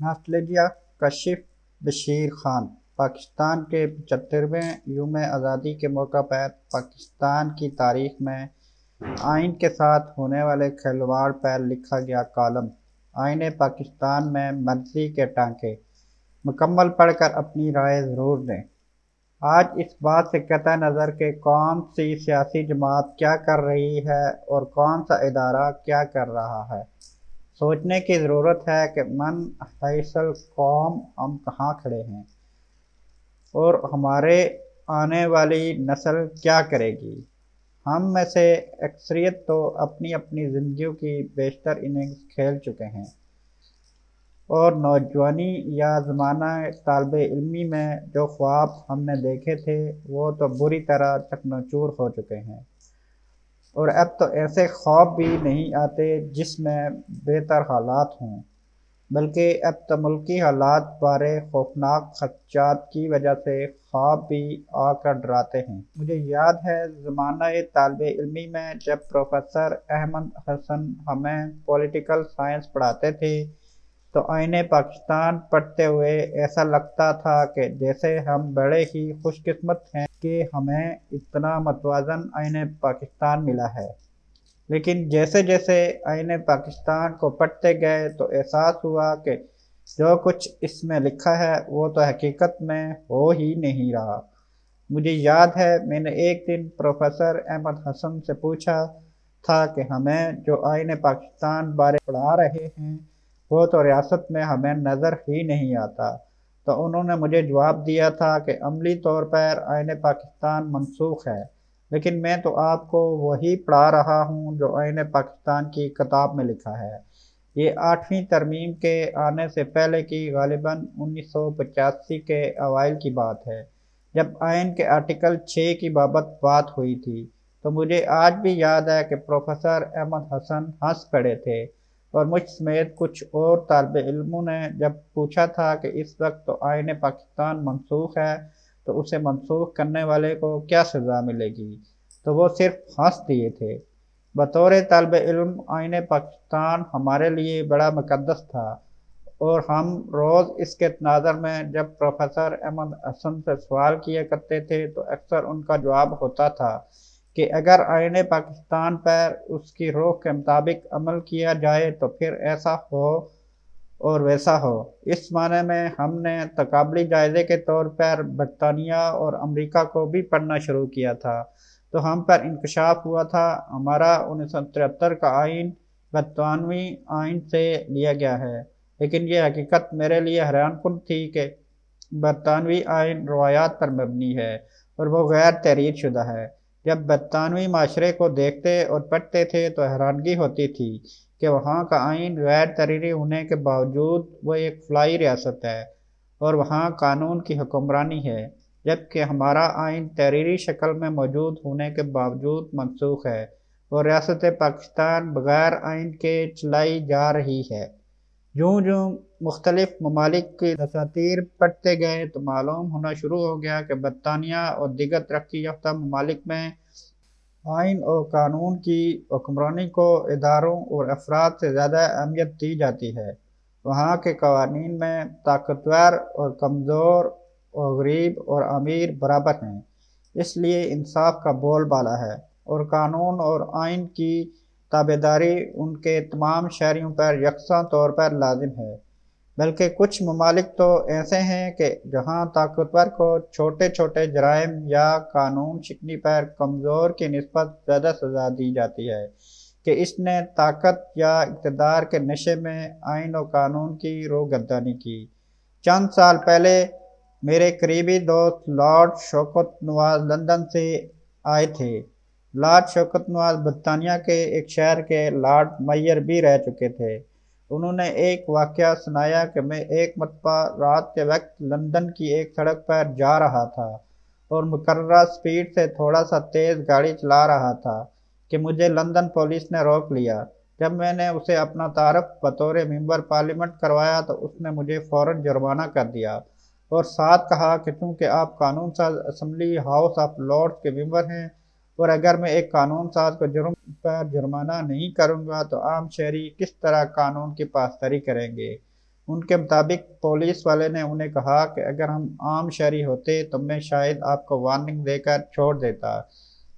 ناسٹالجیا کشف بشیر خان پاکستان کے 75ویں یوم آزادی کے موقع پر پاکستان کی تاریخ میں آئین کے ساتھ ہونے والے کھلواڑ پر لکھا گیا کالم آئین پاکستان میں مرضی کے ٹانکے مکمل پڑھ کر اپنی رائے ضرور دیں۔ آج اس بات سے قطع نظر کہ کون سی سیاسی جماعت کیا کر رہی ہے اور کون سا ادارہ کیا کر رہا ہے، سوچنے کی ضرورت ہے کہ من حیث القوم ہم کہاں کھڑے ہیں اور ہمارے آنے والی نسل کیا کرے گی۔ ہم میں سے اکثریت تو اپنی اپنی زندگیوں کی بیشتر اننگز کھیل چکے ہیں اور نوجوانی یا زمانہ طالب علمی میں جو خواب ہم نے دیکھے تھے وہ تو بری طرح چکنا چور ہو چکے ہیں، اور اب تو ایسے خواب بھی نہیں آتے جس میں بہتر حالات ہوں، بلکہ اب تو ملکی حالات بارے خوفناک خدشات کی وجہ سے خواب بھی آ کر ڈراتے ہیں۔ مجھے یاد ہے زمانہ طالب علمی میں جب پروفیسر احمد حسن ہمیں پولیٹیکل سائنس پڑھاتے تھے تو آئین پاکستان پڑھتے ہوئے ایسا لگتا تھا کہ جیسے ہم بڑے ہی خوش قسمت ہیں کہ ہمیں اتنا متوازن آئین پاکستان ملا ہے۔ لیکن جیسے جیسے آئین پاکستان کو پڑھتے گئے تو احساس ہوا کہ جو کچھ اس میں لکھا ہے وہ تو حقیقت میں ہو ہی نہیں رہا۔ مجھے یاد ہے میں نے ایک دن پروفیسر احمد حسن سے پوچھا تھا کہ ہمیں جو آئین پاکستان بارے پڑھا رہے ہیں وہ تو ریاست میں ہمیں نظر ہی نہیں آتا، تو انہوں نے مجھے جواب دیا تھا کہ عملی طور پر آئین پاکستان منسوخ ہے، لیکن میں تو آپ کو وہی پڑھا رہا ہوں جو آئین پاکستان کی کتاب میں لکھا ہے۔ یہ 8ویں ترمیم کے آنے سے پہلے کی غالباً 1985 کے اوائل کی بات ہے، جب آئین کے آرٹیکل 6 کی بابت بات ہوئی تھی۔ تو مجھے آج بھی یاد ہے کہ پروفیسر احمد حسن ہنس پڑے تھے اور مجھ سمیت کچھ اور طالب علموں نے جب پوچھا تھا کہ اس وقت تو آئین پاکستان منسوخ ہے تو اسے منسوخ کرنے والے کو کیا سزا ملے گی، تو وہ صرف ہنس دیے تھے۔ بطور طالب علم آئین پاکستان ہمارے لیے بڑا مقدس تھا، اور ہم روز اس کے تناظر میں جب پروفیسر احمد حسن سے سوال کیا کرتے تھے تو اکثر ان کا جواب ہوتا تھا کہ اگر آئین پاکستان پر اس کی روح کے مطابق عمل کیا جائے تو پھر ایسا ہو اور ویسا ہو۔ اس معنی میں ہم نے تقابلی جائزے کے طور پر برطانیہ اور امریکہ کو بھی پڑھنا شروع کیا تھا، تو ہم پر انکشاف ہوا تھا ہمارا 1973 کا آئین برطانوی آئین سے لیا گیا ہے، لیکن یہ حقیقت میرے لیے حیران کن تھی کہ برطانوی آئین روایات پر مبنی ہے اور وہ غیر تحریر شدہ ہے۔ جب برطانوی معاشرے کو دیکھتے اور پڑھتے تھے تو حیرانگی ہوتی تھی کہ وہاں کا آئین غیر تحریری ہونے کے باوجود وہ ایک فلاحی ریاست ہے اور وہاں قانون کی حکمرانی ہے، جبکہ ہمارا آئین تحریری شکل میں موجود ہونے کے باوجود منسوخ ہے اور ریاست پاکستان بغیر آئین کے چلائی جا رہی ہے۔ جوں جوں مختلف ممالک کی دساتیر پڑھتے گئے تو معلوم ہونا شروع ہو گیا کہ برطانیہ اور دیگر ترقی یافتہ ممالک میں آئین اور قانون کی حکمرانی کو اداروں اور افراد سے زیادہ اہمیت دی جاتی ہے۔ وہاں کے قوانین میں طاقتور اور کمزور اور غریب اور امیر برابر ہیں، اس لیے انصاف کا بول بالا ہے اور قانون اور آئین کی تابعداری ان کے تمام شہریوں پر یکساں طور پر لازم ہے۔ بلکہ کچھ ممالک تو ایسے ہیں کہ جہاں طاقتور کو چھوٹے چھوٹے جرائم یا قانون شکنی پر کمزور کی نسبت زیادہ سزا دی جاتی ہے کہ اس نے طاقت یا اقتدار کے نشے میں آئین و قانون کی روگردانی کی۔ چند سال پہلے میرے قریبی دوست لارڈ شوکت نواز لندن سے آئے تھے۔ لارڈ شوکت نواز برطانیہ کے ایک شہر کے لارڈ میئر بھی رہ چکے تھے۔ انہوں نے ایک واقعہ سنایا کہ میں ایک مرتبہ رات کے وقت لندن کی ایک سڑک پر جا رہا تھا اور مقررہ سپیڈ سے تھوڑا سا تیز گاڑی چلا رہا تھا کہ مجھے لندن پولیس نے روک لیا۔ جب میں نے اسے اپنا تعارف بطور ممبر پارلیمنٹ کروایا تو اس نے مجھے فوراً جرمانہ کر دیا اور ساتھ کہا کہ چونکہ آپ قانون ساز اسمبلی ہاؤس آف لارڈز کے ممبر ہیں اور اگر میں ایک قانون ساز کو جرم پر جرمانہ نہیں کروں گا تو عام شہری کس طرح قانون کی پاسداری کریں گے۔ ان کے مطابق پولیس والے نے انہیں کہا کہ اگر ہم عام شہری ہوتے تو میں شاید آپ کو وارننگ دے کر چھوڑ دیتا،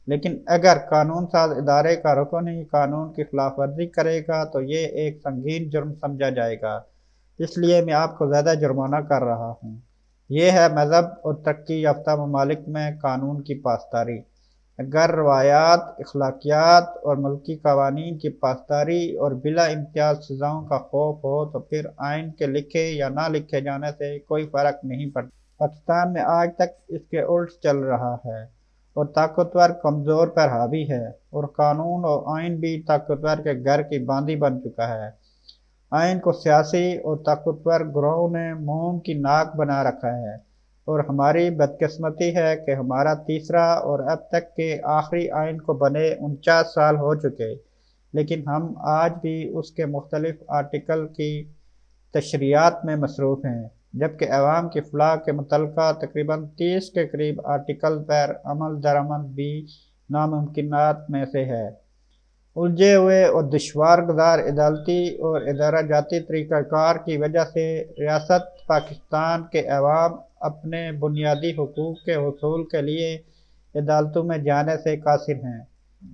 لیکن اگر قانون ساز ادارے کا رکن ہی قانون کی خلاف ورزی کرے گا تو یہ ایک سنگین جرم سمجھا جائے گا، اس لیے میں آپ کو زیادہ جرمانہ کر رہا ہوں۔ یہ ہے مذہب اور ترقی یافتہ ممالک میں قانون کی پاسداری۔ اگر روایات، اخلاقیات اور ملکی قوانین کی پاسداری اور بلا امتیاز سزاؤں کا خوف ہو تو پھر آئین کے لکھے یا نہ لکھے جانے سے کوئی فرق نہیں پڑتا۔ پاکستان میں آج تک اس کے الٹ چل رہا ہے اور طاقتور کمزور پر حاوی ہے، اور قانون اور آئین بھی طاقتور کے گھر کی باندھی بن چکا ہے۔ آئین کو سیاسی اور طاقتور گروہوں نے موم کی ناک بنا رکھا ہے، اور ہماری بدقسمتی ہے کہ ہمارا تیسرا اور اب تک کے آخری آئین کو بنے 49 سال ہو چکے، لیکن ہم آج بھی اس کے مختلف آرٹیکل کی تشریحات میں مصروف ہیں، جبکہ عوام کی فلاح کے متعلقہ تقریباً 30 کے قریب آرٹیکل پر عمل درآمد بھی ناممکنات میں سے ہے۔ الجھے ہوئے اور دشوار گزار عدالتی اور ادارہ جاتی طریقہ کار کی وجہ سے ریاست پاکستان کے عوام اپنے بنیادی حقوق کے حصول کے لیے عدالتوں میں جانے سے قاصر ہیں۔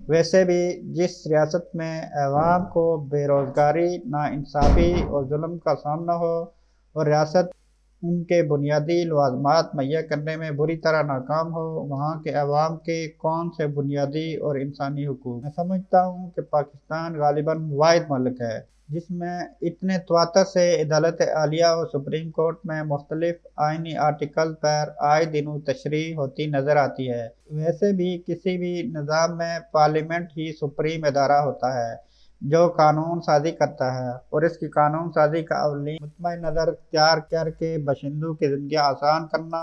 ویسے بھی جس ریاست میں عوام کو بے روزگاری، ناانصافی اور ظلم کا سامنا ہو اور ریاست ان کے بنیادی لوازمات مہیا کرنے میں بری طرح ناکام ہو، وہاں کے عوام کے کون سے بنیادی اور انسانی حقوق؟ میں سمجھتا ہوں کہ پاکستان غالباً واحد ملک ہے جس میں اتنے تواتر سے عدالت عالیہ اور سپریم کورٹ میں مختلف آئینی آرٹیکل پر آئے دنوں تشریح ہوتی نظر آتی ہے۔ ویسے بھی کسی بھی نظام میں پارلیمنٹ ہی سپریم ادارہ ہوتا ہے جو قانون سازی کرتا ہے، اور اس کی قانون سازی کا اولین مطمع نظر اختیار کر کے باشندوں کی زندگی آسان کرنا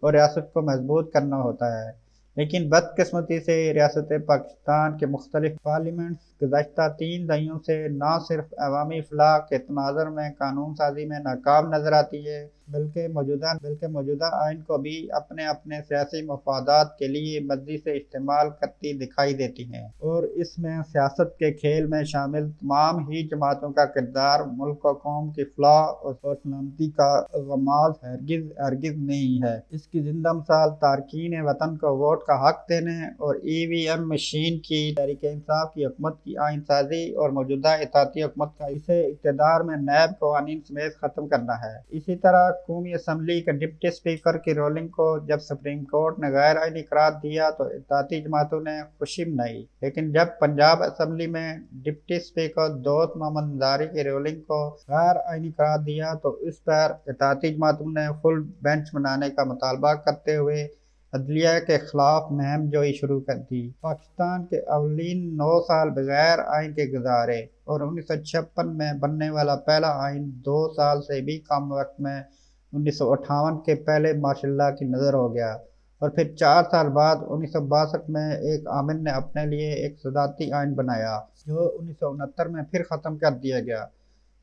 اور ریاست کو مضبوط کرنا ہوتا ہے۔ لیکن بدقسمتی سے ریاست پاکستان کے مختلف پارلیمنٹس گزشتہ 3 دہائیوں سے نہ صرف عوامی فلاح کے تناظر میں قانون سازی میں ناکام نظر آتی ہے، بلکہ موجودہ آئین کو بھی اپنے سیاسی مفادات کے لیے مرضی سے استعمال کرتی دکھائی دیتی ہیں، اور اس میں سیاست کے کھیل میں شامل تمام ہی جماعتوں کا کردار ملک و قوم کی فلاح اور سلامتی کا غماز ہرگز نہیں ہے۔ اس کی زندہ مثال تارکین وطن کو ووٹ کا حق دینے اور EVM مشین کی تحریک انصاف کی حکومت کی آئین سازی اور موجودہ اتحادی حکومت کا اسے اقتدار میں نیب قوانین سمیت ختم کرنا ہے۔ اسی طرح قومی اسمبلی کے ڈپٹی اسپیکر کی رولنگ کو جب سپریم کورٹ نے غیر آئینی قرار دیا تو اتحادی جماعتوں نے خوشی منائی، لیکن جب پنجاب اسمبلی میں ڈپٹی اسپیکر دوست محمد نظاری کی رولنگ کو غیر آئینی قرار دیا تو اس پر اتحادی جماعتوں نے فل بینچ بنانے کا مطالبہ کرتے ہوئے عدلیہ کے خلاف مہم جوئی شروع کر دی۔ پاکستان کے اولین 9 سال بغیر آئین کے گزارے، اور 1956 میں بننے والا پہلا آئین 2 سال سے بھی کم وقت میں 1958 کے پہلے ماشاء اللہ کی نظر ہو گیا، اور پھر 4 سال بعد 1962 میں ایک عامل نے اپنے لیے ایک صدارتی آئین بنایا جو 1969 میں پھر ختم کر دیا گیا۔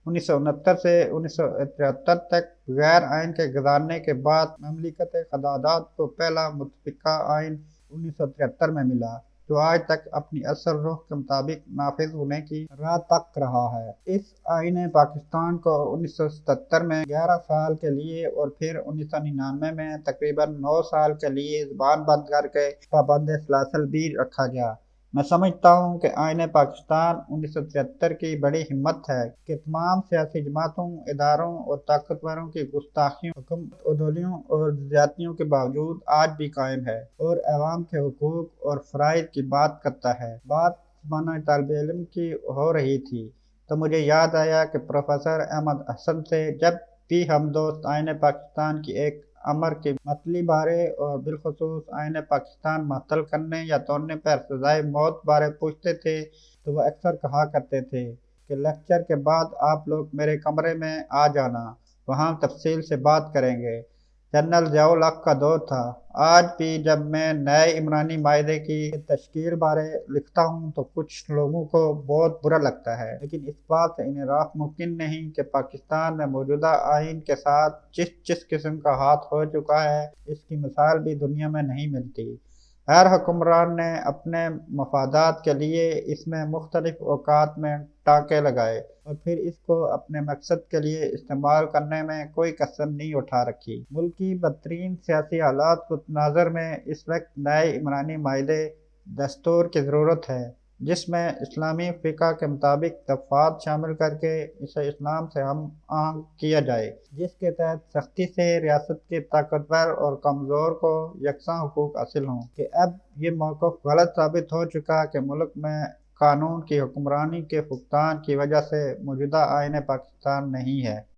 1969 سے 1973 تک غیر آئین کے گزارنے کے بعد مملکت قرارداد کو پہلا متفقہ آئین 1973 میں ملا، جو آج تک اپنی اصل رخ کے مطابق نافذ ہونے کی راہ تک رہا ہے۔ اس آئین نے پاکستان کو 1977 میں 11 سال کے لیے اور پھر 1999 میں تقریباً 9 سال کے لیے زبان بند کر کے پابند سلاسل بھی رکھا گیا۔ میں سمجھتا ہوں کہ آئین پاکستان 1973 کی بڑی ہمت ہے کہ تمام سیاسی جماعتوں، اداروں اور طاقتوروں کی گستاخیوں، حکومت عدولیوں اور زیادتیوں کے باوجود آج بھی قائم ہے اور عوام کے حقوق اور فرائض کی بات کرتا ہے۔ بات زمانہ طالب علم کی ہو رہی تھی تو مجھے یاد آیا کہ پروفیسر احمد حسن سے جب بھی ہم دوست آئین پاکستان کی ایک امر کی معطلی بارے اور بالخصوص آئین پاکستان معطل کرنے یا توڑنے پر سزائے موت بارے پوچھتے تھے تو وہ اکثر کہا کرتے تھے کہ لیکچر کے بعد آپ لوگ میرے کمرے میں آ جانا، وہاں تفصیل سے بات کریں گے۔ جنرل ضیاء الحق کا دور تھا۔ آج بھی جب میں نئے عمرانی معاہدے کی تشکیل بارے لکھتا ہوں تو کچھ لوگوں کو بہت برا لگتا ہے، لیکن اس بات سے انحراف ممکن نہیں کہ پاکستان میں موجودہ آئین کے ساتھ جس قسم کا ہاتھ ہو چکا ہے، اس کی مثال بھی دنیا میں نہیں ملتی۔ ہر حکمران نے اپنے مفادات کے لیے اس میں مختلف اوقات میں ٹانکے لگائے اور پھر اس کو اپنے مقصد کے لیے استعمال کرنے میں کوئی کسر نہیں اٹھا رکھی۔ ملک کی بدترین سیاسی حالات کو نظر میں اس وقت نئے عمرانی معاہدے دستور کی ضرورت ہے، جس میں اسلامی فقہ کے مطابق دفعات شامل کر کے اسے اسلام سے ہم آہنگ کیا جائے، جس کے تحت سختی سے ریاست کے طاقتور اور کمزور کو یکساں حقوق حاصل ہوں۔ کہ اب یہ موقف غلط ثابت ہو چکا کہ ملک میں قانون کی حکمرانی کے فقدان کی وجہ سے موجودہ آئین پاکستان نہیں ہے۔